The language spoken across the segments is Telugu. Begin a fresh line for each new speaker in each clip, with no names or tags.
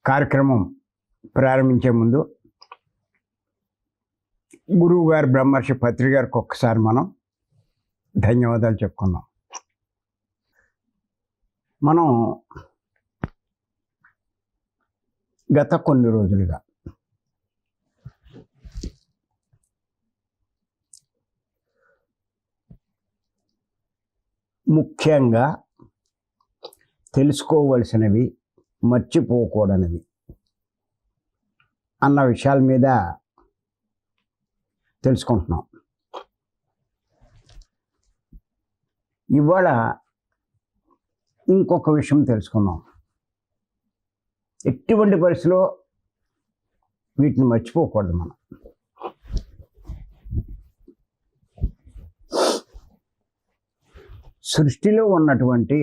కార్యక్రమం ప్రారంభించే ముందు గురువు గారు బ్రహ్మర్షి పత్రి గారికి ఒక్కసారి మనం ధన్యవాదాలు చెప్పుకుందాం. మనం గత కొన్ని రోజులుగా ముఖ్యంగా తెలుసుకోవలసినవి, మర్చిపోకూడనివి అన్న విషయాల మీద తెలుసుకుంటున్నాం. ఇవాళ ఇంకొక విషయం తెలుసుకుందాం. ఎటువంటి పరిస్థితిలో వీటిని మర్చిపోకూడదు మనం. సృష్టిలో ఉన్నటువంటి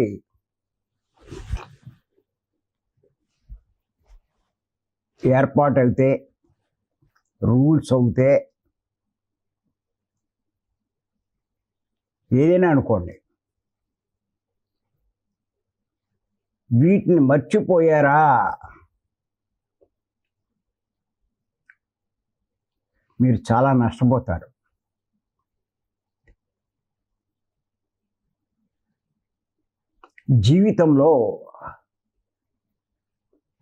ఏర్పాటు అయితే, రూల్స్ అవుతే, ఏదైనా అనుకోండి, వీటిని మర్చిపోయారా మీరు చాలా నష్టపోతారు. జీవితంలో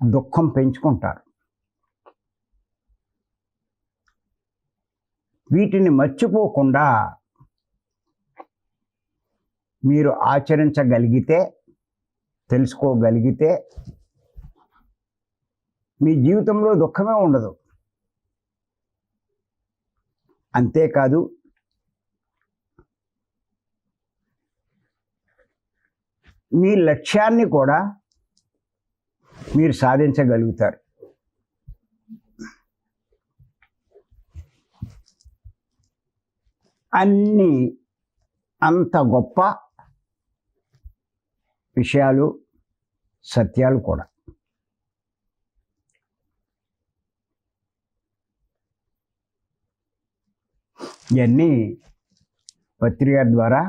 దుఃఖం పెంచుకుంటారు. వీటిని మర్చిపోకుండా మీరు ఆచరించగలిగితే, తెలుసుకోగలిగితే మీ జీవితంలో దుఃఖమే ఉండదు. అంతేకాదు, మీ లక్ష్యాన్ని కూడా మీరు సాధించగలుగుతారు. అంత గొప్ప విషయాలు, సత్యాలు కూడా. ఇవన్నీ పత్రిక ద్వారా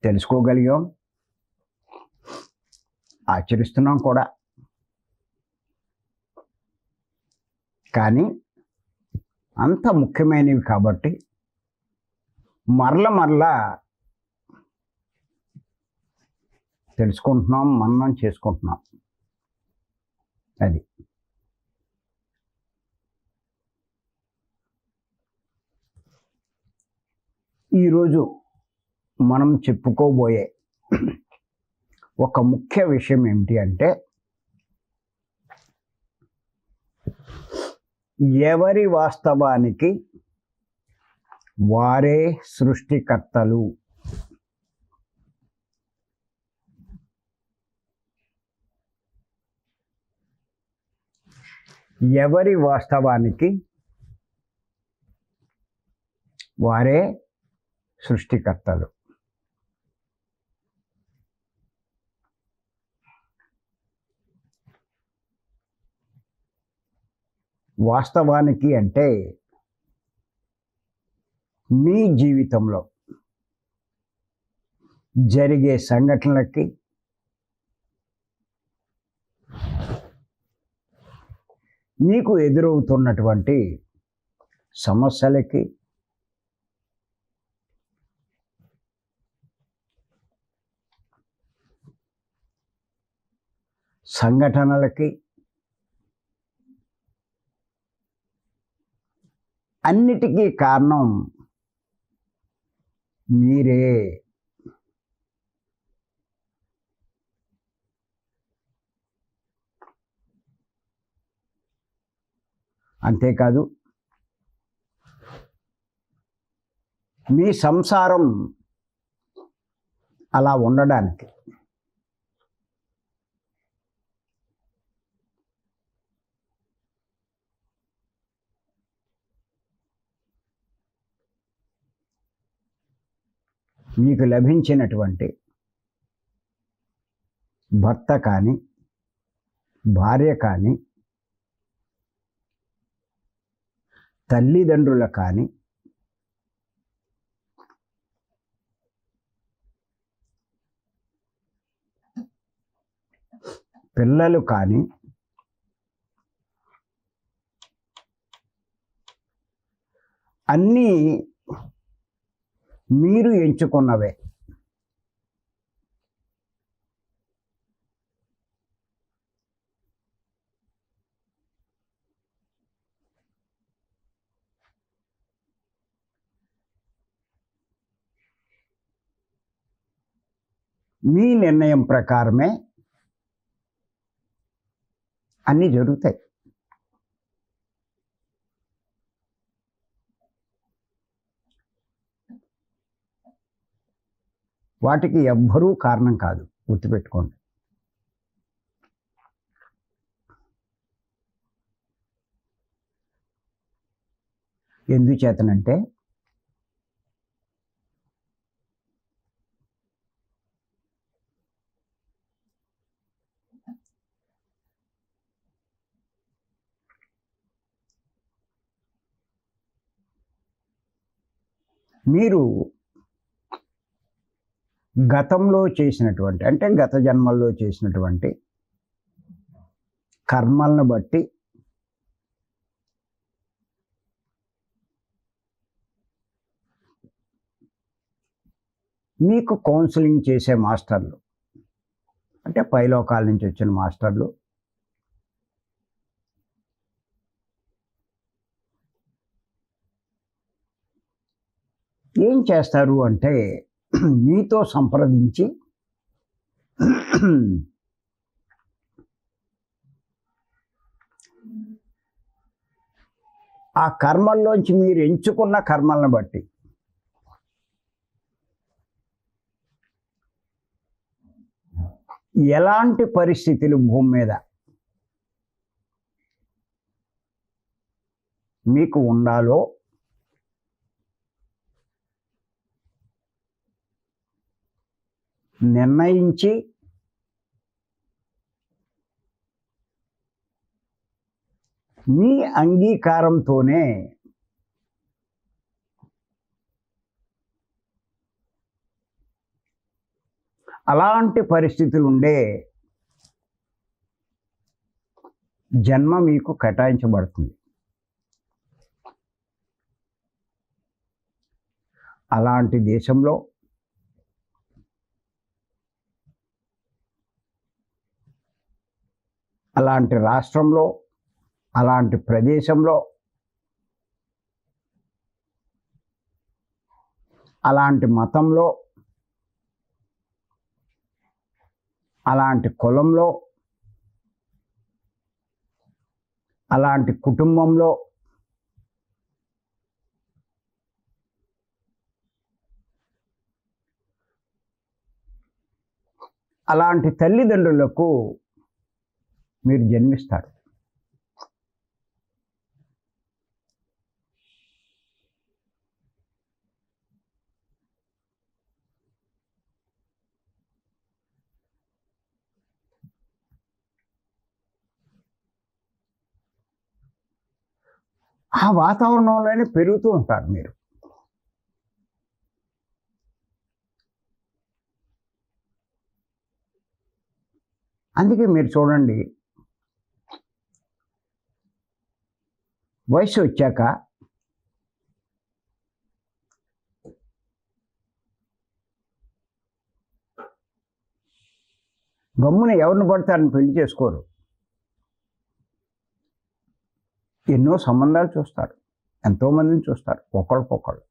తెలుసుకోగలిగాం, ఆచరిస్తున్నాం కూడా. కానీ అంత ముఖ్యమైనవి కాబట్టి మరలా తెలుసుకుంటున్నాం, మననం చేసుకుంటున్నాం. అది ఈరోజు మనం చెప్పుకోబోయే ఒక ముఖ్య విషయం ఏమిటి అంటే, ఎవరి వాస్తవానికి వారే సృష్టికర్తలు. ఎవరి వాస్తవానికి వారే సృష్టికర్తలు. వాస్తవానికి అంటే మీ జీవితంలో జరిగే సంఘటనలకి, మీకు ఎదురవుతున్నటువంటి సమస్యలకి, సంఘటనలకి, అన్నిటికీ కారణం మీరే. అంతేకాదు, మీ సంసారం అలా ఉండడానికి మీకు లభించినటువంటి భర్త కానీ, భార్య కానీ, తల్లిదండ్రుల కానీ, పిల్లలు కానీ, అన్నీ మీరు ఎంచుకున్నవే. మీ నిర్ణయం ప్రకారమే అన్నీ జరుగుతాయి. వాటికి ఎవ్వరూ కారణం కాదు, గుర్తుపెట్టుకోండి. ఎందుచేతనంటే మీరు గతంలో చేసినటువంటి, అంటే గత జన్మల్లో చేసినటువంటి కర్మలను బట్టి మీకు కౌన్సిలింగ్ చేసే మాస్టర్లు, అంటే పైలోకాల నుంచి వచ్చిన మాస్టర్లు ఏం చేస్తారు అంటే మీతో సంప్రదించి ఆ కర్మల్లోంచి మీరు ఎంచుకున్న కర్మలను బట్టి ఎలాంటి పరిస్థితులు భూమి మీద మీకు ఉండాలో నిర్ణయించి మీ అంగీకారంతోనే అలాంటి పరిస్థితులు ఉండే జన్మ మీకు కేటాయించబడుతుంది. అలాంటి దేశంలో అలాంటి రాష్ట్రంలో అలాంటి ప్రదేశంలో అలాంటి మతంలో అలాంటి కులంలో అలాంటి కుటుంబంలో అలాంటి తల్లిదండ్రులకు మీరు జన్మిస్తారు. ఆ వాతావరణంలోనే పెరుగుతూ ఉంటారు మీరు. అందుకే మీరు చూడండి, వయసు వచ్చాక గమ్మున ఎవరిని పడతారని పెళ్లి చేసుకోరు. ఎన్నో సంబంధాలు చూస్తారు, ఎంతోమందిని చూస్తారు, ఒకళ్ళకొకళ్ళు.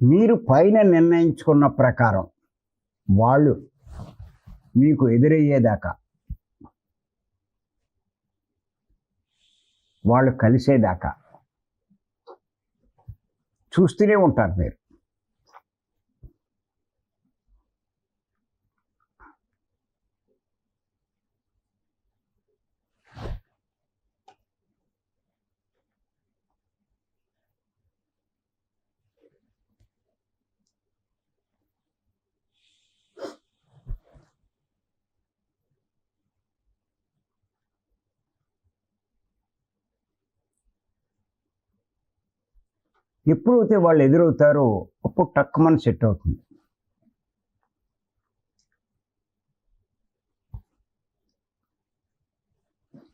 మీరు పైన నిర్ణయించుకున్న ప్రకారం వాళ్ళు మీకు ఎదురయ్యేదాకా, వాళ్ళు కలిసేదాకా చూస్తూనే ఉంటారు మీరు. ఎప్పుడైతే వాళ్ళు ఎదురవుతారో అప్పుడు టక్కుమని సెట్ అవుతుంది.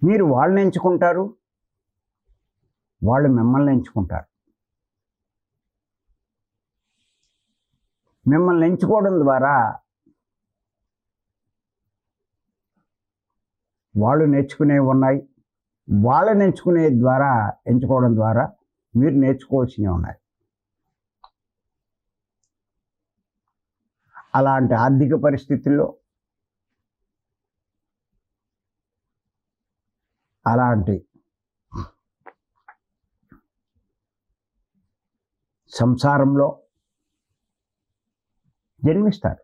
మీరు వాళ్ళని ఎంచుకుంటారు, వాళ్ళు మిమ్మల్ని ఎంచుకుంటారు. మిమ్మల్ని ఎంచుకోవడం ద్వారా వాళ్ళు నేర్చుకునేవి ఉన్నాయి, వాళ్ళని ఎంచుకోవడం ద్వారా మీరు నేర్చుకోవాల్సినవి ఉన్నాయి. అలాంటి ఆర్థిక పరిస్థితుల్లో, అలాంటి సంసారంలో జన్మిస్తారు.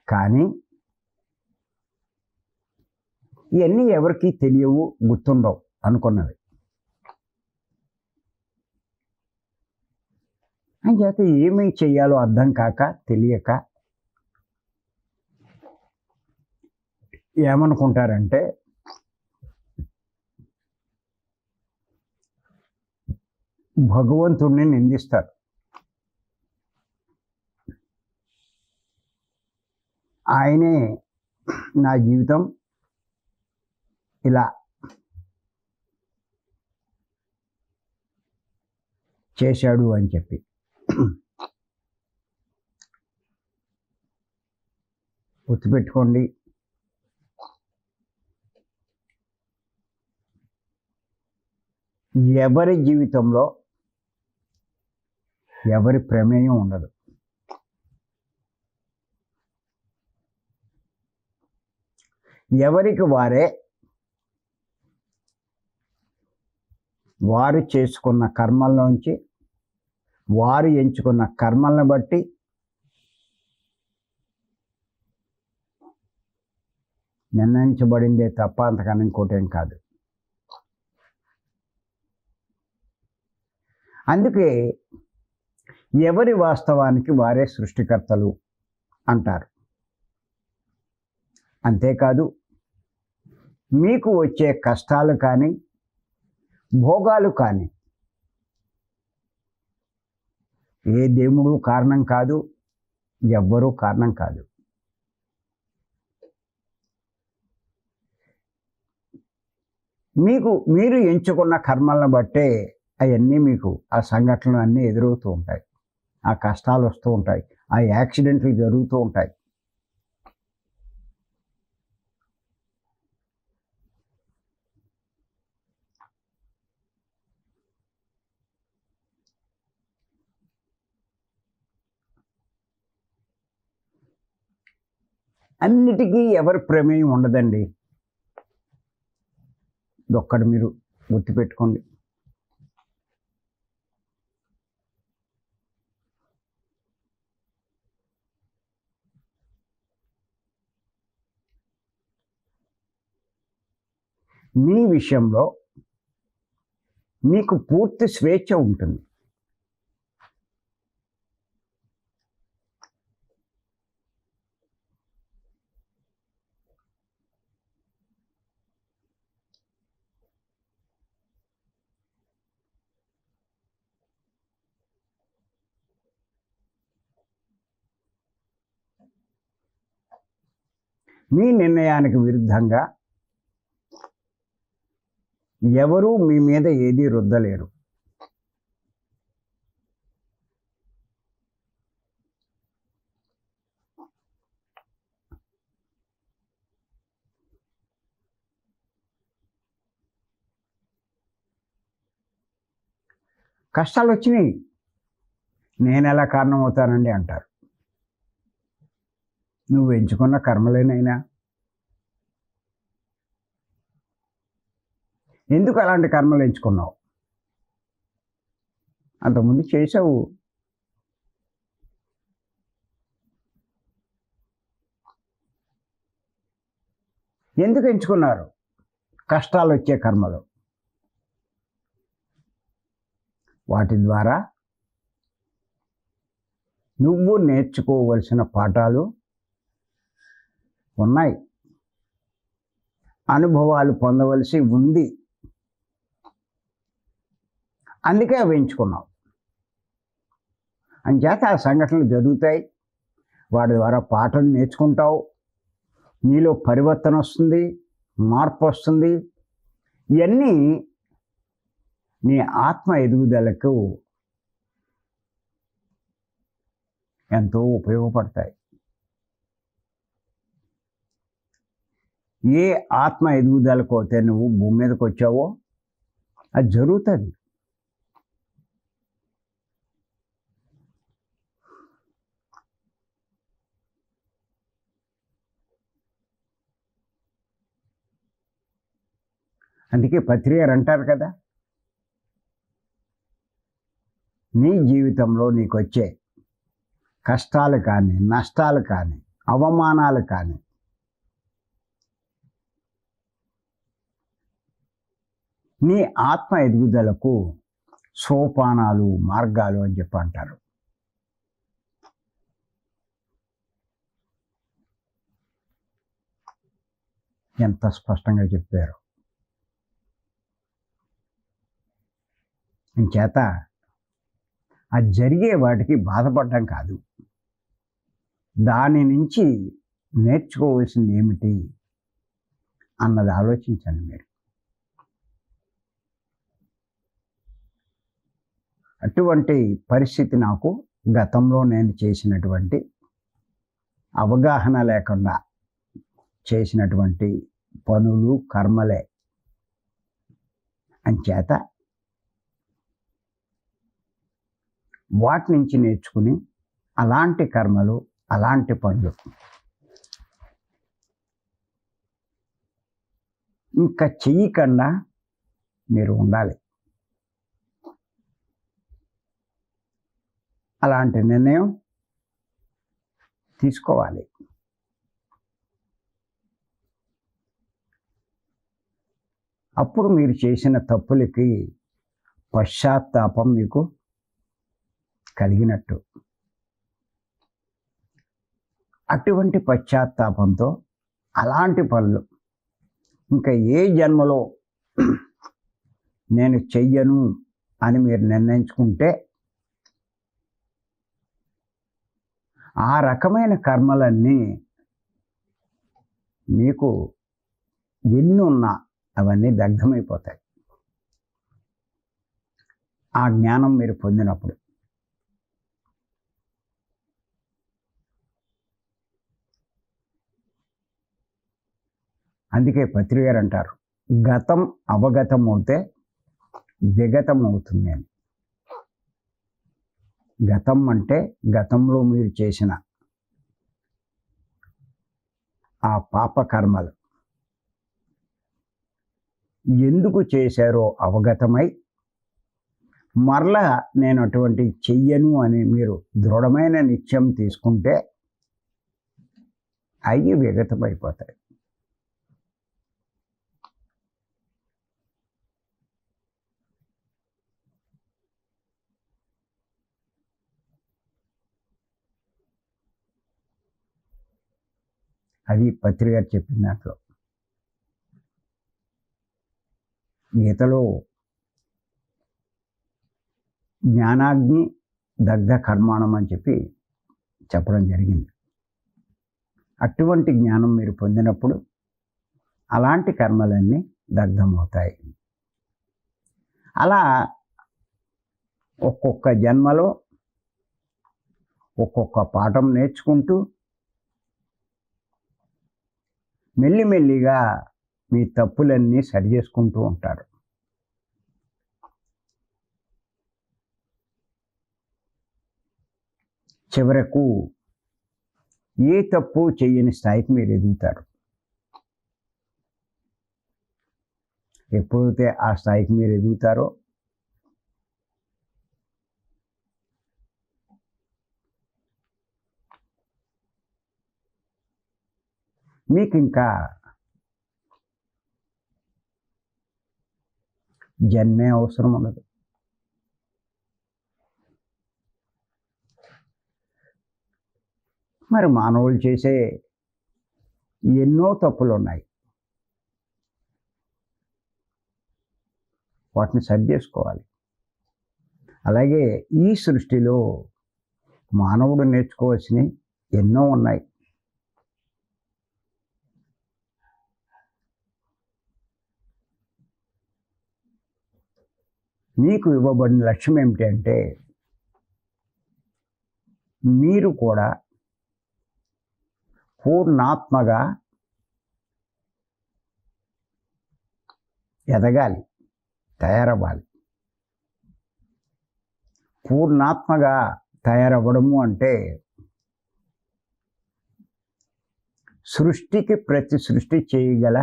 కానీ ఇవన్నీ ఎవరికి తెలియవు, గుర్తుండవు అనుకున్నవి. అంచేత ఏమీ చెయ్యాలో అర్థం కాక, తెలియక ఏమనుకుంటారంటే, భగవంతుణ్ణి నిందిస్తారు. ఆయనే నా జీవితం ఇలా చేశాడు అని చెప్పి. గుర్తుపెట్టుకోండి, ఎవరి జీవితంలో ఎవరి ప్రమేయం ఉండదు. ఎవరికి వారు చేసుకున్న కర్మల్లోంచి, వారు ఎంచుకున్న కర్మలను బట్టి నిర్ణయించబడిందే తప్ప అంతకన్నా ఇంకోటేం కాదు. అందుకే ఎవరి వాస్తవానికి వారే సృష్టికర్తలు అంటారు. అంతేకాదు, మీకు వచ్చే కష్టాలు కానీ, భోగాలు కానీ ఏ దేవుడు కారణం కాదు, ఎవ్వరూ కారణం కాదు. మీరు ఎంచుకున్న కర్మలను బట్టే అవన్నీ మీకు ఆ సంఘటనలు అన్నీ ఎదురవుతూ ఉంటాయి, ఆ కష్టాలు వస్తూ ఉంటాయి, ఆ యాక్సిడెంట్లు జరుగుతూ ఉంటాయి. అన్నిటికీ ఎవరి ప్రమేయం ఉండదండి. ఇదొక్కటి మీరు గుర్తుపెట్టుకోండి. మీ విషయంలో మీకు పూర్తి స్వేచ్ఛ ఉంటుంది. మీ నిర్ణయానికి విరుద్ధంగా ఎవరూ మీ మీద ఏదీ రుద్దలేరు. కష్టాలు వచ్చినాయి, నేను ఎలా కారణం అవుతానండి అంటారు. నువ్వు ఎంచుకున్న కర్మలేనైనా ఎందుకు అలాంటి కర్మలు ఎంచుకున్నావు? అంతకుముందు చేసావు. ఎందుకు ఎంచుకున్నారు కష్టాలు వచ్చే కర్మలు? వాటి ద్వారా నువ్వు నేర్చుకోవలసిన పాఠాలు ఉన్నాయి, అనుభవాలు పొందవలసి ఉంది. అందుకే అవి ఎంచుకున్నావు. అంచేత ఆ సంఘటనలు జరుగుతాయి, వాడి ద్వారా పాఠం నేర్చుకుంటావు, నీలో పరివర్తన వస్తుంది, మార్పు వస్తుంది. ఇవన్నీ నీ ఆత్మ ఎదుగుదలకు ఎంతో ఉపయోగపడతాయి. ఏ ఆత్మ ఎదుగుదలకు అయితే నువ్వు భూమి మీదకి వచ్చావో అది జరుగుతుంది. అందుకే పత్రియారు అంటారు కదా, నీ జీవితంలో నీకు వచ్చే కష్టాలు కానీ, నష్టాలు కానీ, అవమానాలు కానీ నీ ఆత్మ ఎదుగుదలకు సోపానాలు, మార్గాలు అని చెప్పి అంటారు. ఎంత స్పష్టంగా చెప్పారు. ఇంచేత అది జరిగే వాటికి బాధపడడం కాదు, దాని నుంచి నేర్చుకోవాల్సింది ఏమిటి అన్నది ఆలోచించండి మీరు. అటువంటి పరిస్థితి నాకు గతంలో నేను చేసినటువంటి అవగాహన లేకుండా చేసినటువంటి పనులు, కర్మలే. అంచేత వాటి నుంచి నేర్చుకుని అలాంటి కర్మలు, అలాంటి పనులు ఇంకా చెయ్యకుండా మీరు ఉండాలి. అలాంటి నిర్ణయం తీసుకోవాలి. అప్పుడు మీరు చేసిన తప్పులకి పశ్చాత్తాపం మీకు కలిగినట్టు. అటువంటి పశ్చాత్తాపంతో అలాంటి పనులు ఇంకా ఏ జన్మలో నేను చెయ్యను అని మీరు నిర్ణయించుకుంటే ఆ రకమైన కర్మలన్నీ మీకు ఎన్ని ఉన్నా అవన్నీ దగ్ధమైపోతాయి ఆ జ్ఞానం మీరు పొందినప్పుడు. అందుకే పత్రియారు అంటారు, గతం అవగతం అవుతే విగతం అవుతుంది అని. గతం అంటే గతంలో మీరు చేసిన ఆ పాపకర్మలు ఎందుకు చేశారో అవగతమై మరలా నేను అటువంటి చెయ్యను అని మీరు దృఢమైన నిశ్చయం తీసుకుంటే అవి విగతమైపోతాయి. అది పత్రియారు చెప్పిన దాంట్లో. గీతలో జ్ఞానాగ్ని దగ్ధ కర్మాణం అని చెప్పి చెప్పడం జరిగింది. అటువంటి జ్ఞానం మీరు పొందినప్పుడు అలాంటి కర్మలన్నీ దగ్ధమవుతాయి. అలా ఒక్కొక్క జన్మలో ఒక్కొక్క పాఠం నేర్చుకుంటూ మెల్లిమెల్లిగా మీ తప్పులన్నీ సరి చేసుకుంటూ ఉంటారు. చివరకు ఏ తప్పు చేయని స్థాయికి మీరు ఎదుగుతారు. ఎప్పుడైతే ఆ స్థాయికి మీరు ఎదుగుతారో మీకు ఇంకా జన్మే అవసరం ఉండదు. మరి మానవులు చేసే ఎన్నో తప్పులు ఉన్నాయి, వాటిని సరి చేసుకోవాలి. అలాగే ఈ సృష్టిలో మానవుడు నేర్చుకోవాల్సినవి ఎన్నో ఉన్నాయి. మీకు ఇవ్వబడిన లక్ష్యం ఏమిటి అంటే మీరు కూడా పూర్ణాత్మగా ఎదగాలి, తయారవ్వాలి. పూర్ణాత్మగా తయారవ్వడము అంటే సృష్టికి ప్రతి సృష్టి చేయగల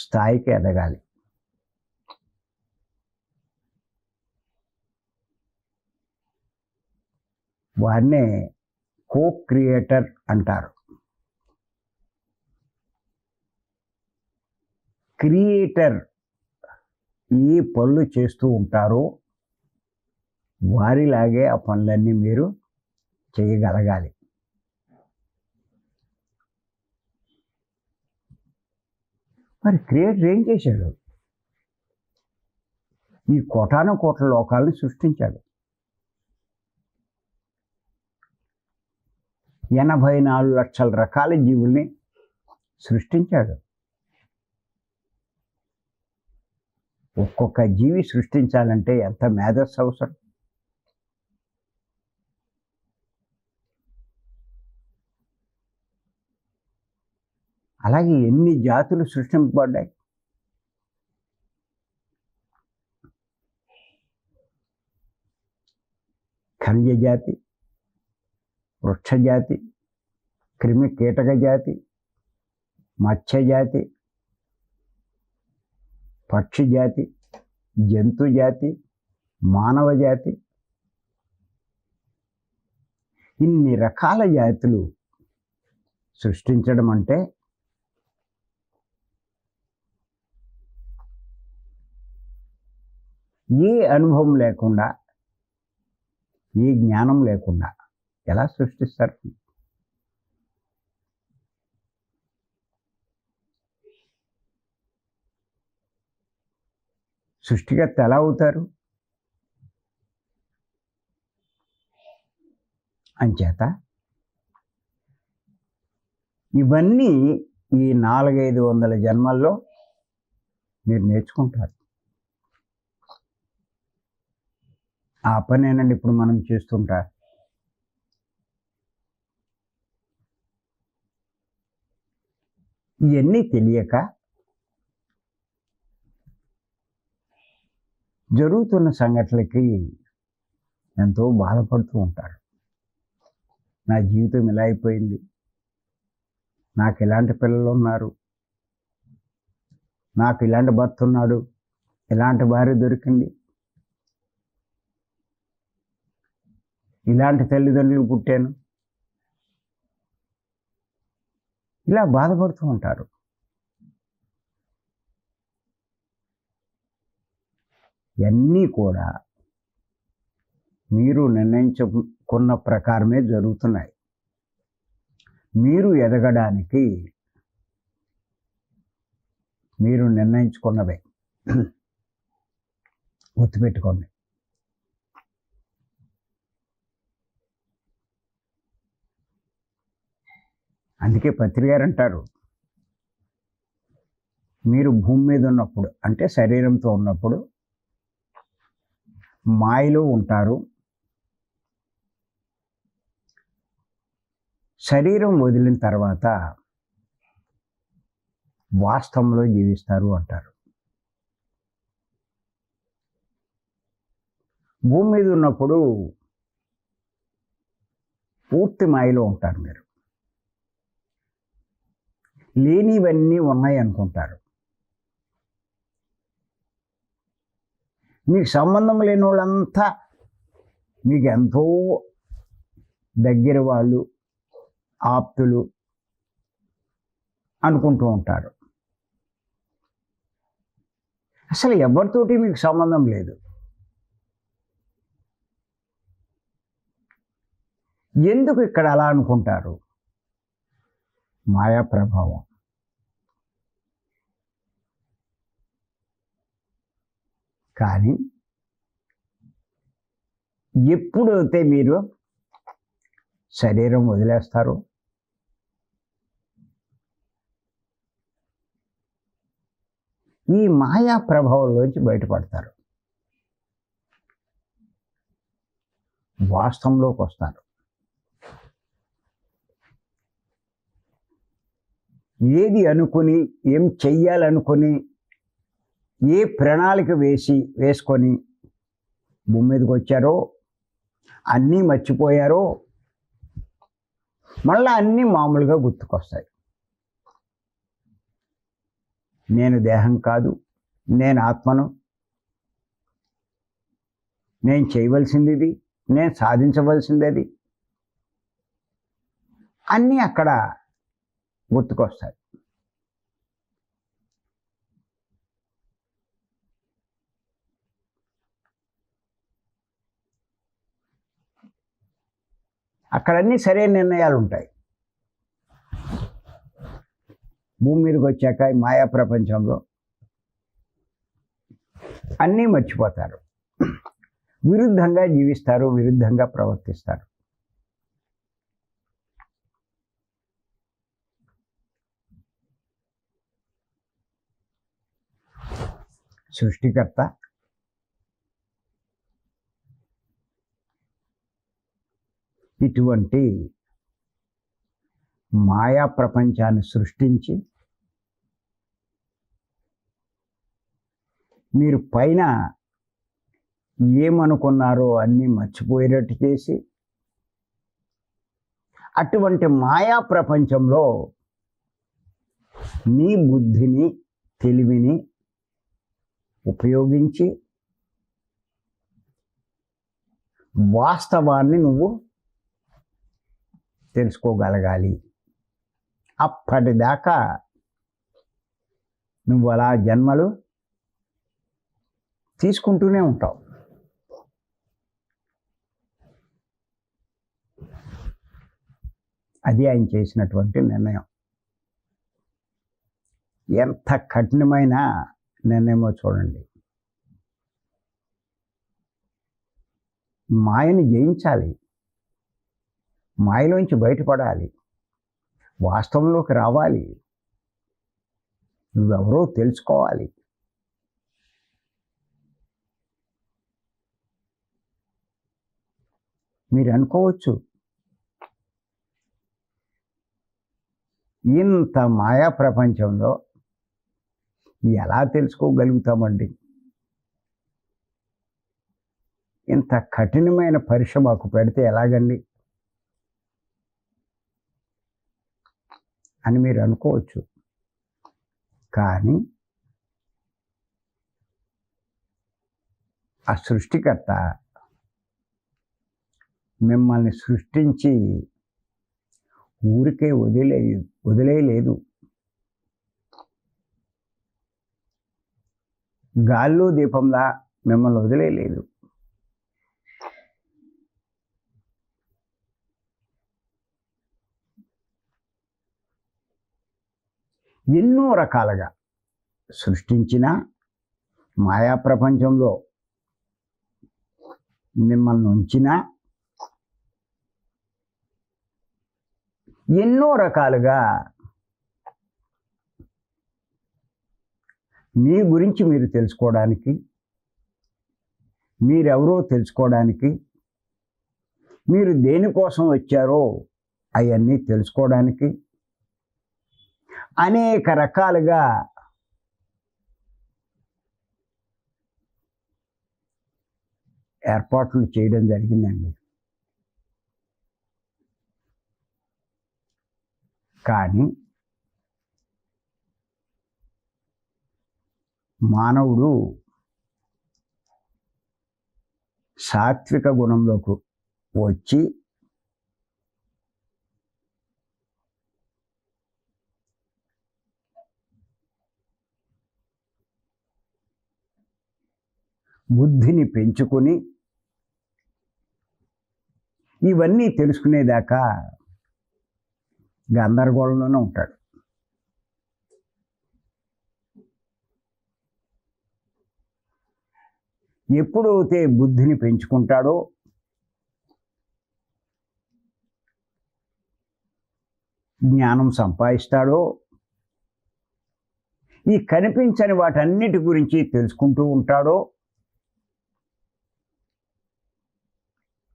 స్థాయికి ఎదగాలి. వారినే కో క్రియేటర్ అంటారు. క్రియేటర్ ఏ పనులు చేస్తూ ఉంటారో వారిలాగే ఆ పనులన్నీ మీరు చేయగలగాలి. మరి క్రియేటర్ ఏం చేశాడు? ఈ కోటాను కోట్ల లోకాలను సృష్టించాడు. 84 లక్షల రకాల జీవుల్ని సృష్టించాడు. ఒక్కొక్క జీవి సృష్టించాలంటే ఎంత మేధస్సు అవసరం. అలాగే ఎన్ని జాతులు సృష్టింపబడ్డాయి. ఖనిజ జాతి, వృక్ష జాతి, క్రిమి కీటక జాతి, మత్స్య జాతి, పక్షి జాతి, జంతు జాతి, మానవ జాతి, ఇన్ని రకాల జాతులు సృష్టించడం అంటే ఏ అనుభవం లేకుండా, ఏ జ్ఞానం లేకుండా ఎలా సృష్టిస్తారు? సృష్టికర్త ఎలా అవుతారు? అంచేత ఇవన్నీ ఈ 400-500 జన్మల్లో మీరు నేర్చుకుంటారు. ఆ పనేనండి ఇప్పుడు మనం చేస్తుంటారు. ఇవన్నీ తెలియక జరుగుతున్న సంఘటనలకి ఎంతో బాధపడుతూ ఉంటారు. నా జీవితం ఇలా అయిపోయింది, నాకు ఇలాంటి పిల్లలు ఉన్నారు, నాకు ఇలాంటి భర్త ఉన్నాడు, ఇలాంటి భార్య దొరికింది, ఇలాంటి తల్లిదండ్రులు పుట్టాను, ఇలా బాధపడుతూ ఉంటారు. ఇవన్నీ కూడా మీరు నిర్ణయించుకున్న ప్రకారమే జరుగుతున్నాయి. మీరు ఎదగడానికి మీరు నిర్ణయించుకున్నవే. గుర్తుపెట్టుకోండి. అందుకే పత్రి గారు అంటారు, మీరు భూమి మీద ఉన్నప్పుడు అంటే శరీరంతో ఉన్నప్పుడు మాయలో ఉంటారు, శరీరం వదిలిన తర్వాత వాస్తవంలో జీవిస్తారు అంటారు. భూమి మీద ఉన్నప్పుడు పూర్తి మాయలో ఉంటారు. మీరు లేనివన్నీ ఉన్నాయి అనుకుంటారు. మీకు సంబంధం లేని వాళ్ళంతా మీకు ఎంతో దగ్గర వాళ్ళు, ఆప్తులు అనుకుంటూ ఉంటారు. అసలు ఎవరితోటి మీకు సంబంధం లేదు. ఎందుకు ఇక్కడ అలా అనుకుంటారు? మాయా ప్రభావం. కానీ ఎప్పుడైతే మీరు శరీరం వదిలేస్తారు. ఈ మాయా ప్రభావంలోంచి బయటపడతారు, వాస్తవంలోకి వస్తారు. ఏది అనుకుని, ఏం చెయ్యాలనుకుని, ఏ ప్రణాళిక వేసుకొని భూమి మీదకి వచ్చారో అన్నీ మర్చిపోయారో మళ్ళీ అన్నీ మామూలుగా గుర్తుకొస్తాయి. నేను దేహం కాదు, నేను ఆత్మను, నేను చేయవలసింది ఇది, నేను సాధించవలసింది అది, అన్నీ అక్కడ గుర్తుకొస్తాయి. అక్కడ అన్నీ సరైన నిర్ణయాలు ఉంటాయి. భూమి మీదకి వచ్చాక ఈ మాయా ప్రపంచంలో అన్నీ మర్చిపోతారు, విరుద్ధంగా జీవిస్తారు, విరుద్ధంగా ప్రవర్తిస్తారు. సృష్టికర్త ఇటువంటి మాయా ప్రపంచాన్ని సృష్టించి మీరు పైన ఏమనుకున్నారో అన్నీ మర్చిపోయేటట్టు చేసి అటువంటి మాయా ప్రపంచంలో నీ బుద్ధిని, తెలివిని ఉపయోగించి వాస్తవాన్ని నువ్వు తెలుసుకోగలగాలి. అప్పటిదాకా నువ్వు అలా జన్మలు తీసుకుంటూనే ఉంటావు. అది ఆయన చేసినటువంటి నిర్ణయం. ఎంత కఠినమైన నిర్ణయమో చూడండి. మాయని జయించాలి, మాయలోంచి బయటపడాలి, వాస్తవంలోకి రావాలి, నువ్వెవరో తెలుసుకోవాలి. మీరు అనుకోవచ్చు, ఇంత మాయా ప్రపంచంలో ఎలా తెలుసుకోగలుగుతామండి? ఇంత కఠినమైన పరీక్ష మాకు పెడితే ఎలాగండి అని మీరు అనుకోవచ్చు. కానీ ఆ సృష్టికర్త మిమ్మల్ని సృష్టించి ఊరికే వదిలేయలేదు. గాల్లో దీపంలా మిమ్మల్ని వదిలేయలేదు. ఎన్నో రకాలుగా సృష్టించిన మాయా ప్రపంచంలో మిమ్మల్ని ఉంచిన ఎన్నో రకాలుగా మీ గురించి మీరు తెలుసుకోవడానికి, మీరెవరో తెలుసుకోవడానికి, మీరు దేనికోసం వచ్చారో అవన్నీ తెలుసుకోవడానికి అనేక రకాలుగా ఏర్పాట్లు చేయడం జరిగిందండి. కానీ మానవుడు సాత్విక గుణంలోకి వచ్చి బుద్ధిని పెంచుకొని ఇవన్నీ తెలుసుకునేదాకా గందరగోళంలోనే ఉంటాడు. ఎప్పుడైతే బుద్ధిని పెంచుకుంటాడో జ్ఞానం సంపాదిస్తాడో, ఈ కనిపించని వాటన్నిటి గురించి తెలుసుకుంటూ ఉంటాడో,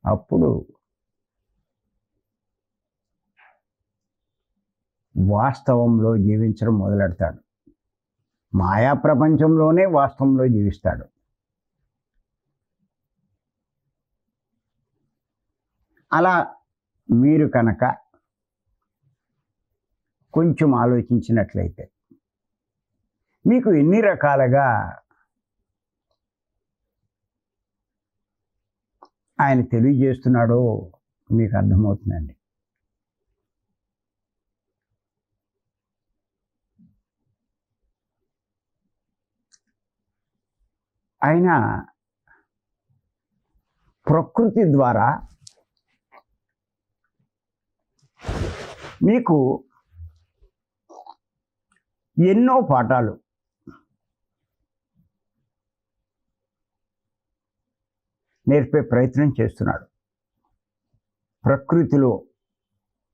అప్పుడు వాస్తవంలో జీవించడం మొదలెడతాడు. మాయా ప్రపంచంలోనే వాస్తవంలో జీవిస్తాడు. అలా మీరు కనుక కొంచెం ఆలోచించినట్లయితే మీకు ఎన్ని రకాలుగా ఆయన తెలియజేస్తున్నాడో మీకు అర్థమవుతుందండి. ఆయన ప్రకృతి ద్వారా మీకు ఎన్నో పాఠాలు నేర్పే ప్రయత్నం చేస్తున్నాడు. ప్రకృతిలో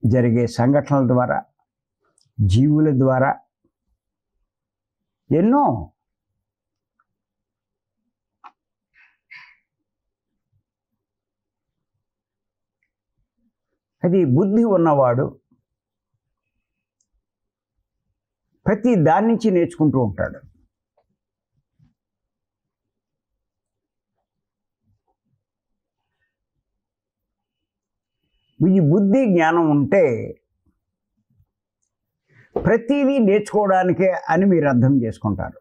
జరిగే సంఘటనల ద్వారా, జీవుల ద్వారా ఎన్నో అది బుద్ధి ఉన్నవాడు ప్రతి దాని నుంచి నేర్చుకుంటూ ఉంటాడు. ఈ బుద్ధి జ్ఞానం ఉంటే ప్రతిదీ నేర్చుకోవడానికే అని మీరు అర్థం చేసుకుంటారు.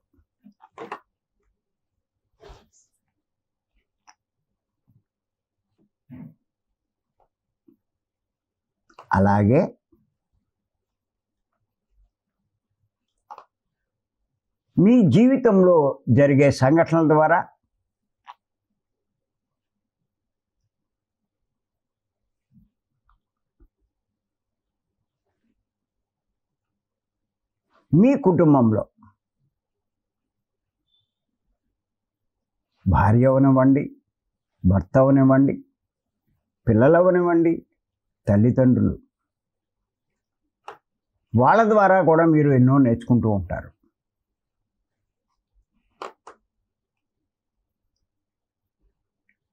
అలాగే మీ జీవితంలో జరిగే సంఘటనల ద్వారా మీ కుటుంబంలో భార్య అవనివ్వండి, భర్త అవనివ్వండి, పిల్లలు అవనివ్వండి, తల్లిదండ్రులు, వాళ్ళ ద్వారా కూడా మీరు ఎన్నో నేర్చుకుంటూ ఉంటారు.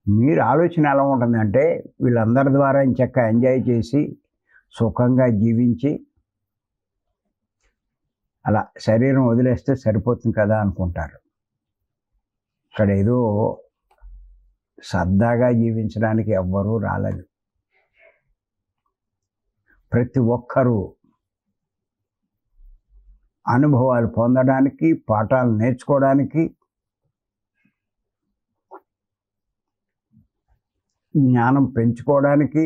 మీరు ఆలోచన ఎలా ఉంటుందంటే వీళ్ళందరి ద్వారా ఇంచక్క ఎంజాయ్ చేసి సుఖంగా జీవించి అలా శరీరం వదిలేస్తే సరిపోతుంది కదా అనుకుంటారు. ఇక్కడ ఏదో సరదాగా జీవించడానికి ఎవ్వరూ రాలేదు. ప్రతి ఒక్కరూ అనుభవాలు పొందడానికి, పాఠాలు నేర్చుకోవడానికి, జ్ఞానం పెంచుకోవడానికి,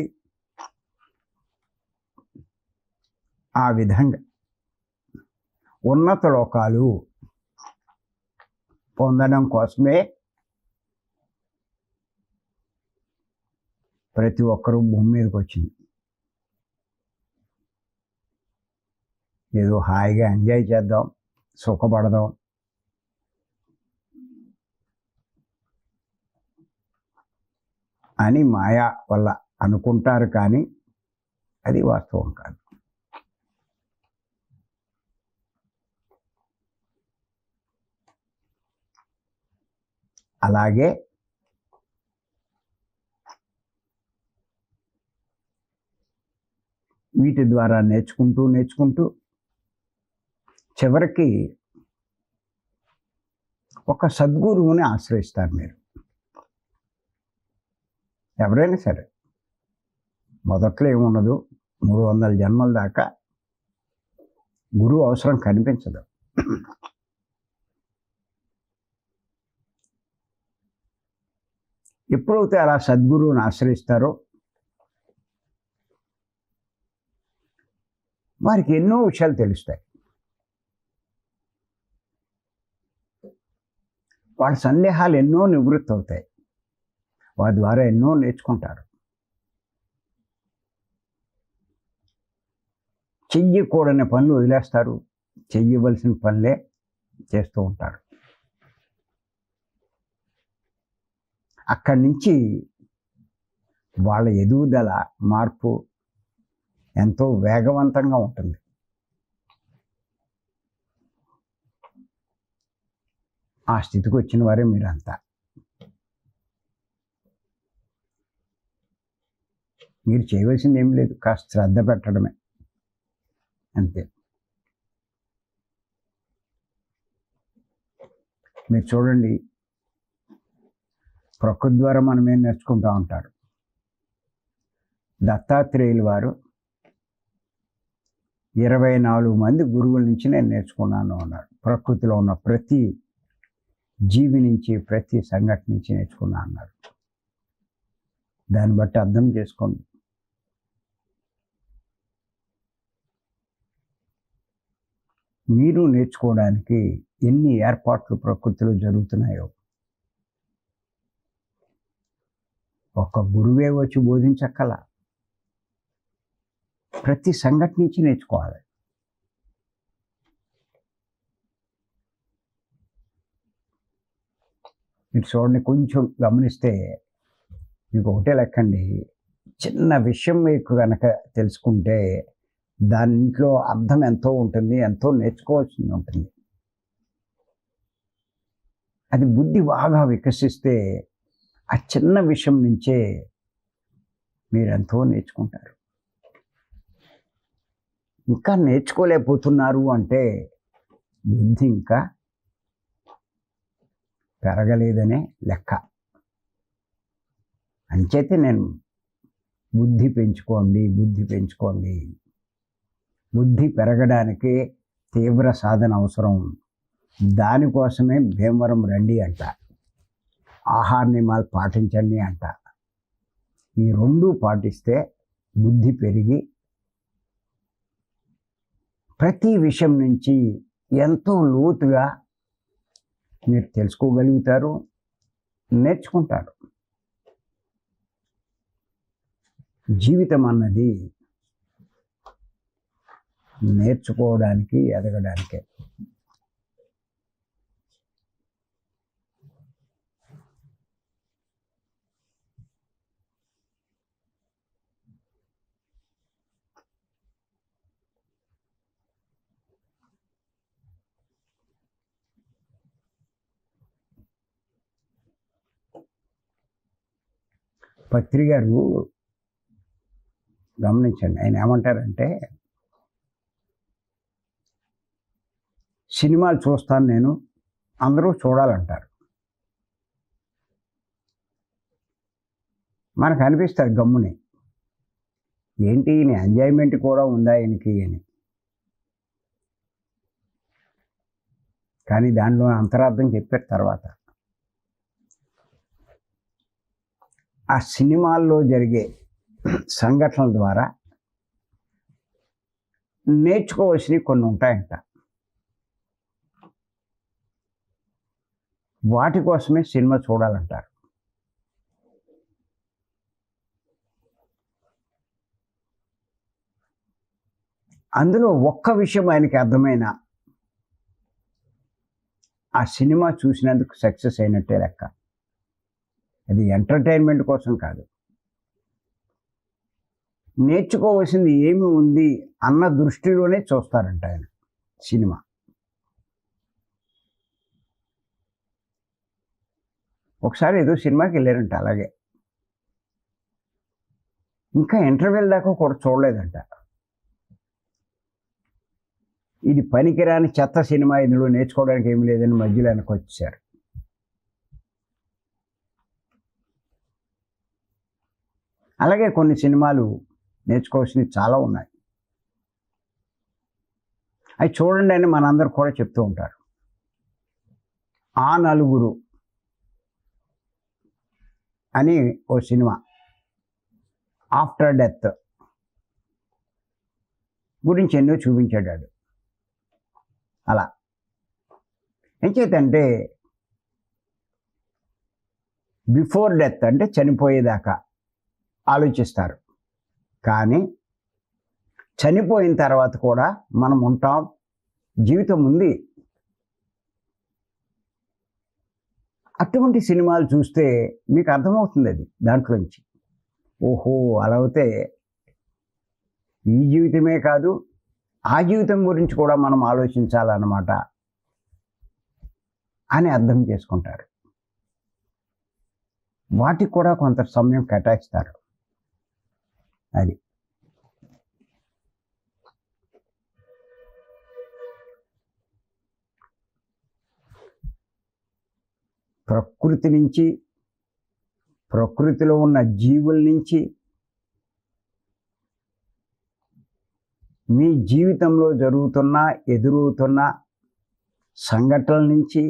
ఆ విధంగా ఉన్నత లోకాలు పొందడం కోసమే ప్రతి ఒక్కరూ భూమి మీదకి వచ్చింది. ఏదో హాయిగా ఎంజాయ్ చేద్దాం, సుఖపడదాం, అని మాయా వల్ల అనుకుంటారు, కానీ అది వాస్తవం కాదు. అలాగే వీటి ద్వారా నేర్చుకుంటూ చివరికి ఒక సద్గురువుని ఆశ్రయిస్తారు మీరు. ఎవరైనా సరే మొదట్లో ఏముండదు, 300 జన్మల దాకా గురువు అవసరం కనిపించదు. ఎప్పుడైతే అలా సద్గురువుని ఆశ్రయిస్తారో వారికి ఎన్నో విషయాలు తెలుస్తాయి. వాళ్ళ సందేహాలు ఎన్నో నివృత్తి అవుతాయి. వారి ద్వారా ఎన్నో నేర్చుకుంటారు. చెయ్యకూడని పనులు వదిలేస్తారు, చెయ్యవలసిన పనులే చేస్తూ ఉంటారు. అక్కడి నుంచి వాళ్ళ ఎదుగుదల, మార్పు ఎంతో వేగవంతంగా ఉంటుంది. ఆ స్థితికి వచ్చిన వారే మీరంతా. మీరు చేయవలసింది ఏం లేదు, కాస్త శ్రద్ధ పెట్టడమే అంతే. మీరు చూడండి, ప్రకృతి ద్వారా మనం ఏం నేర్చుకుంటూ ఉంటారు. దత్తాత్రేయులు వారు 24 మంది గురువుల నుంచి నేను నేర్చుకున్నాను అన్నారు. ప్రకృతిలో ఉన్న ప్రతి జీవి నుంచి, ప్రతి సంఘటన నుంచి నేర్చుకున్నా అన్నారు. దాన్ని బట్టి అర్థం చేసుకోండి. మీరు నేర్చుకోవడానికి ఎన్ని ఏర్పాట్లు ప్రకృతిలో జరుగుతున్నాయో. ఒక్క గురువే వచ్చి బోధించక్కల, ప్రతి సంఘటన నుంచి నేర్చుకోవాలి. మీరు చూడండి, కొంచెం గమనిస్తే మీకు ఒకటే లెక్కండి. చిన్న విషయం మీకు కనుక తెలుసుకుంటే దాంట్లో అర్థం ఎంతో ఉంటుంది, ఎంతో నేర్చుకోవాల్సింది ఉంటుంది. అది బుద్ధి బాగా వికసిస్తే ఆ చిన్న విషయం నుంచే మీరు ఎంతో నేర్చుకుంటారు. ఇంకా నేర్చుకోలేకపోతున్నారు అంటే బుద్ధి ఇంకా పెరగలేదనే లెక్క. అంచేతే నేను బుద్ధి పెంచుకోండి, బుద్ధి పెంచుకోండి. బుద్ధి పెరగడానికి తీవ్ర సాధన అవసరం. దానికోసమే భీమవరం రండి అంట, ఆహార నియమాలు పాటించండి అంట. ఈ రెండు పాటిస్తే బుద్ధి పెరిగి ప్రతి విషయం నుంచి ఎంతో లోతుగా మీరు తెలుసుకోగలుగుతారు, నేర్చుకుంటారు. జీవితం అన్నది నేర్చుకోవడానికి, ఎదగడానికే. పత్రి గారు గమనించండి, ఆయన ఏమంటారంటే, సినిమాలు చూస్తాను నేను, అందరూ చూడాలంటారు. మనకు అనిపిస్తుంది గమ్ముని, ఏంటి ఈయన ఎంజాయ్మెంట్ కూడా ఉందా ఈయనకి అని. కానీ దానిలో అంతరార్థం చెప్పారు తర్వాత. ఆ సినిమాల్లో జరిగే సంఘటనల ద్వారా నేర్చుకోవాల్సినవి కొన్ని ఉంటాయంట. వాటి కోసమే సినిమా చూడాలంటారు. అందులో ఒక్క విషయం ఆయనకి అర్థమైన ఆ సినిమా చూసినందుకు సక్సెస్ అయినట్టే లెక్క. అది ఎంటర్టైన్మెంట్ కోసం కాదు, నేర్చుకోవాల్సింది ఏమి ఉంది అన్న దృష్టిలోనే చూస్తారంట ఆయన సినిమా. ఒకసారి ఏదో సినిమాకి వెళ్ళారంట, అలాగే ఇంకా ఇంటర్వెల్ దాకా కూడా చూడలేదంట. ఇది పనికిరాని చెత్త సినిమా, ఇందులో నేర్చుకోవడానికి ఏమి లేదని మధ్యలో వెనక్కి వచ్చేసారు. అలాగే కొన్ని సినిమాలు నేర్చుకోవాల్సినవి చాలా ఉన్నాయి, అవి చూడండి అని మనందరూ కూడా చెప్తూ ఉంటారు. ఆ నలుగురు అని ఓ సినిమా, ఆఫ్టర్ డెత్ గురించి ఎన్నో చూపించాడు. అలా ఏం చేతంటే, బిఫోర్ డెత్ అంటే చనిపోయేదాకా ఆలోచిస్తారు, కానీ చనిపోయిన తర్వాత కూడా మనం ఉంటాం, జీవితం ఉంది. అటువంటి సినిమాలు చూస్తే మీకు అర్థమవుతుంది అది దాంట్లోంచి. ఓహో, అలా అయితే ఈ జీవితమే కాదు, ఆ జీవితం గురించి కూడా మనం ఆలోచించాలన్నమాట అని అర్థం చేసుకుంటారు. వాటికి కూడా కొంత సమయం కేటాయిస్తారు. అది ప్రకృతి నుంచి, ప్రకృతిలో ఉన్న జీవుల నుంచి, మీ జీవితంలో జరుగుతున్న, ఎదురవుతున్న సంఘటనల నుంచి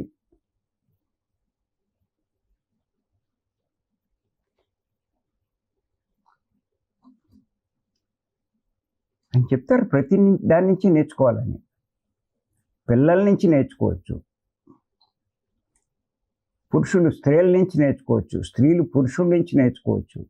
అని చెప్తారు. ప్రతి దాని నుంచి నేర్చుకోవాలని. పిల్లల నుంచి నేర్చుకోవచ్చు, పురుషులు స్త్రీల నుంచి నేర్చుకోవచ్చు, స్త్రీలు పురుషుల నుంచి నేర్చుకోవచ్చు.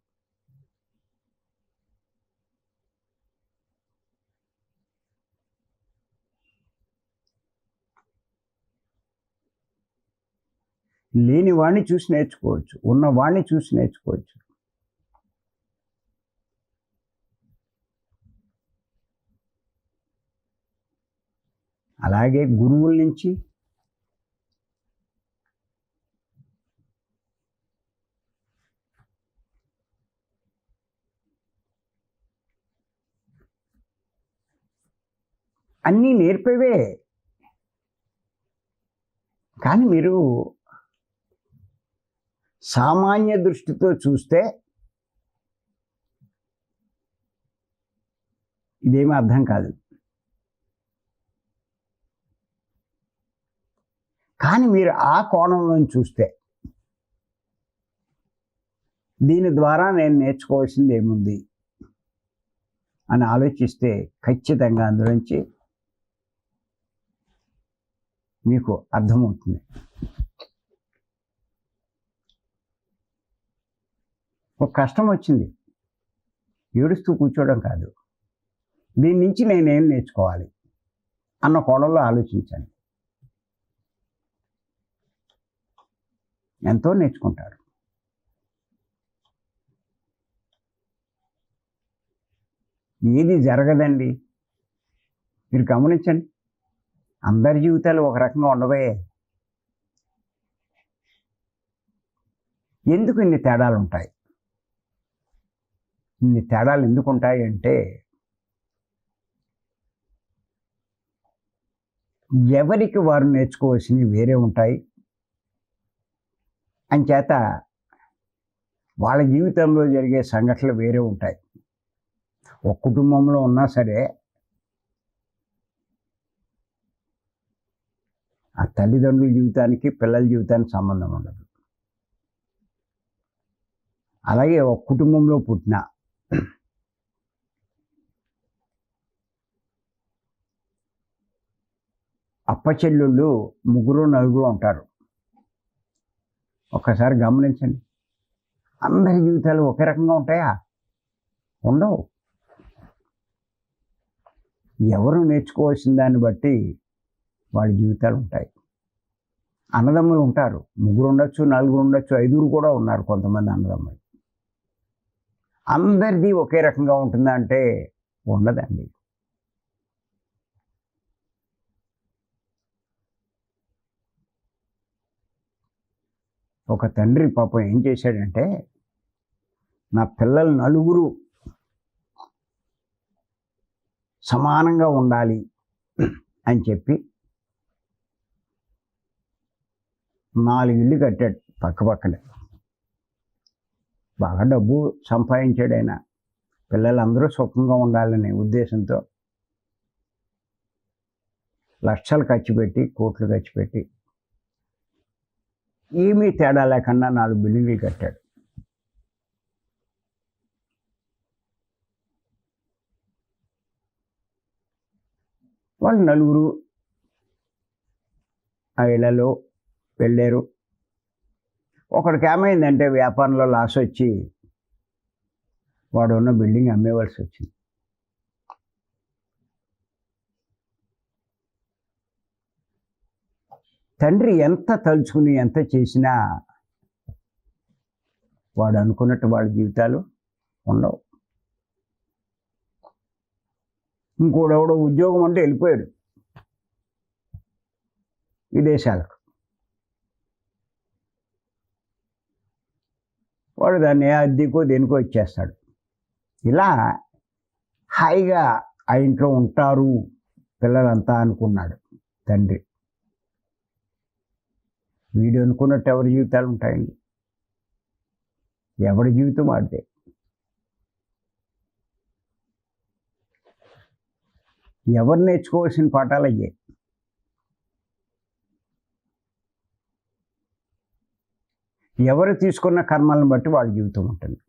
లేని వాడిని చూసి నేర్చుకోవచ్చు, ఉన్న వాడిని చూసి నేర్చుకోవచ్చు. అలాగే గురువుల నుంచి, అన్నీ నేర్పేవే. కానీ మీరు సామాన్య దృష్టితో చూస్తే ఇదేమీ అర్థం కాదు. కానీ మీరు ఆ కోణంలో చూస్తే, దీని ద్వారా నేను నేర్చుకోవాల్సింది ఏముంది అని ఆలోచిస్తే ఖచ్చితంగా అందులోంచి మీకు అర్థమవుతుంది. ఒక కష్టం వచ్చింది, ఏడుస్తూ కూర్చోవడం కాదు, దీని నుంచి నేనేం నేర్చుకోవాలి అన్న కోణంలో ఆలోచించాను. ఎంతో నేర్చుకుంటారు. ఏది జరగదండి. మీరు గమనించండి, అందరి జీవితాలు ఒక రకంగా ఉండవే. ఎందుకు ఇన్ని తేడాలు ఉంటాయి? ఇన్ని తేడాలు ఎందుకు ఉంటాయి అంటే, ఎవరికి వారు నేర్చుకోవాల్సినవి వేరే ఉంటాయి. అంచేత వాళ్ళ జీవితంలో జరిగే సంఘటనలు వేరే ఉంటాయి. ఒక కుటుంబంలో ఉన్నా సరే ఆ తల్లిదండ్రుల జీవితానికి పిల్లల జీవితానికి సంబంధం ఉండదు. అలాగే ఒక కుటుంబంలో పుట్టిన అప్పచెల్లుళ్ళు ముగ్గురు నలుగురు ఉంటారు. ఒక్కసారి గమనించండి, అందరి జీవితాలు ఒకే రకంగా ఉంటాయా? ఉండవు. ఎవరు నేర్చుకోవాల్సిన దాన్ని బట్టి వాళ్ళ జీవితాలు ఉంటాయి. అన్నదమ్ములు ఉంటారు, ముగ్గురు ఉండొచ్చు, నలుగురు ఉండొచ్చు, ఐదుగురు కూడా ఉన్నారు కొంతమంది అన్నదమ్ములు. అందరిది ఒకే రకంగా ఉంటుందా అంటే ఉండదండి. ఒక తండ్రి పాపం ఏం చేశాడంటే, నా పిల్లలు నలుగురు సమానంగా ఉండాలి అని చెప్పి 4 ఇళ్ళు కట్టాడు పక్కపక్కనే. బాగా డబ్బు సంపాదించాడు ఆయన. పిల్లలందరూ సుఖంగా ఉండాలనే ఉద్దేశంతో లక్షలు ఖర్చు పెట్టి, కోట్లు ఖర్చు పెట్టి, ఏమీ తేడా లేకుండా 4 బిల్డింగ్లు కట్టాడు. వాళ్ళు నలుగురు ఆ ఇళ్లలో వెళ్ళారు. ఒకడికి ఏమైందంటే వ్యాపారంలో లాస్ వచ్చి వాడు ఉన్న బిల్డింగ్ అమ్మేవలసి వచ్చింది. తండ్రి ఎంత తలుచుకుని ఎంత చేసినా వాడు అనుకున్నట్టు వాళ్ళ జీవితాలు ఉండవు. ఇంకోడెవడో ఉద్యోగం అంటే వెళ్ళిపోయాడు విదేశాలకు. వాడు దాన్ని ఏ అద్దెకో దేనికో ఇచ్చేస్తాడు. ఇలా హాయిగా ఆ ఇంట్లో ఉంటారు పిల్లలంతా అనుకున్నాడు తండ్రి. వీడు అనుకున్నట్టు ఎవరి జీవితాలు ఉంటాయండి? ఎవరి జీవితం వాడితే. ఎవరు నేర్చుకోవాల్సిన పాఠాలు అయ్యాయి. ఎవరు తీసుకున్న కర్మలను బట్టి వాళ్ళ జీవితం ఉంటుంది.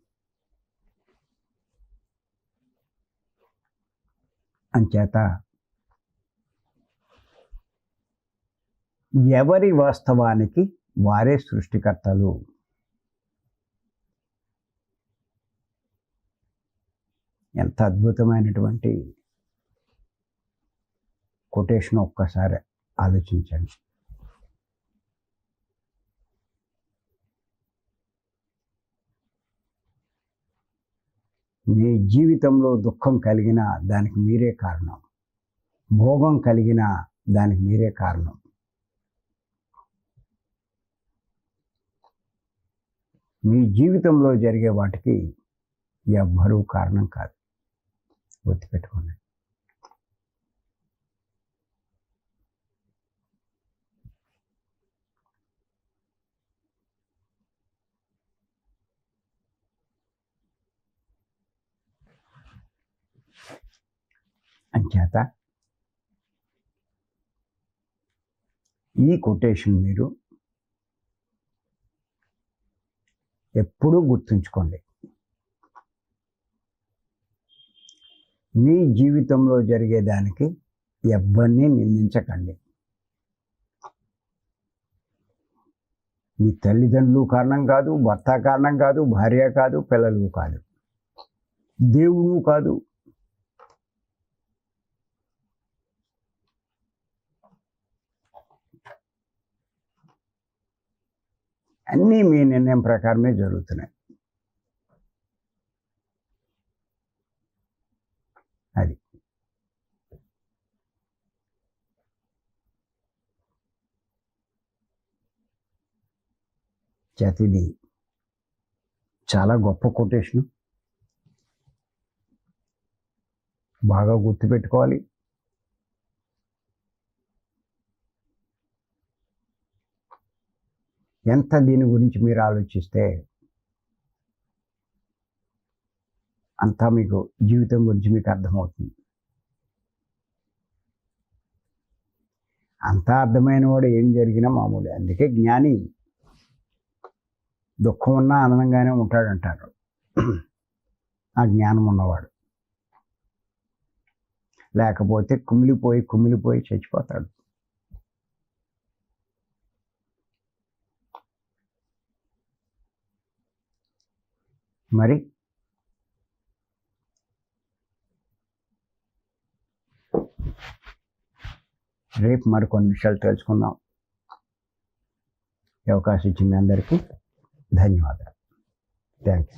అంచేత ఎవరి వాస్తవానికి వారే సృష్టికర్తలు. ఎంత అద్భుతమైనటువంటి కొటేషన్ ఒక్కసారి ఆలోచించండి. మీ జీవితంలో దుఃఖం కలిగినా దానికి మీరే కారణం, భోగం కలిగినా దానికి మీరే కారణం. మీ జీవితంలో జరిగే వాటికి ఎవ్వరూ కారణం కాదు. గుర్తుపెట్టుకోండి. అంచేత ఈ కొటేషన్ మీరు ఎప్పుడూ గుర్తుంచుకోండి. మీ జీవితంలో జరిగేదానికి ఎవరిని నిందించకండి. మీ తల్లిదండ్రులు కారణం కాదు, భర్త కారణం కాదు, భార్య కాదు, పిల్లలు కాదు, దేవుడు కాదు. అన్నీ మీ నిర్ణయం ప్రకారమే జరుగుతున్నాయి. అది ఇది చాలా గొప్ప కొటేషన్. బాగా గుర్తుపెట్టుకోవాలి. ఎంత దీని గురించి మీరు ఆలోచిస్తే అంతా మీకు జీవితం గురించి మీకు అర్థమవుతుంది. అంతా అర్థమైన వాడు ఏం జరిగినా మామూలే. అందుకే జ్ఞాని దుఃఖం ఉన్నా ఆనందంగానే ఉంటాడంటారు ఆ జ్ఞానం ఉన్నవాడు. లేకపోతే కుమిలిపోయి చచ్చిపోతాడు. మరి రేపు మరికొన్ని విషయాలు తెలుసుకుందాం. ఈ అవకాశం ఇచ్చిన మీ అందరికీ ధన్యవాదాలు. థ్యాంక్స్.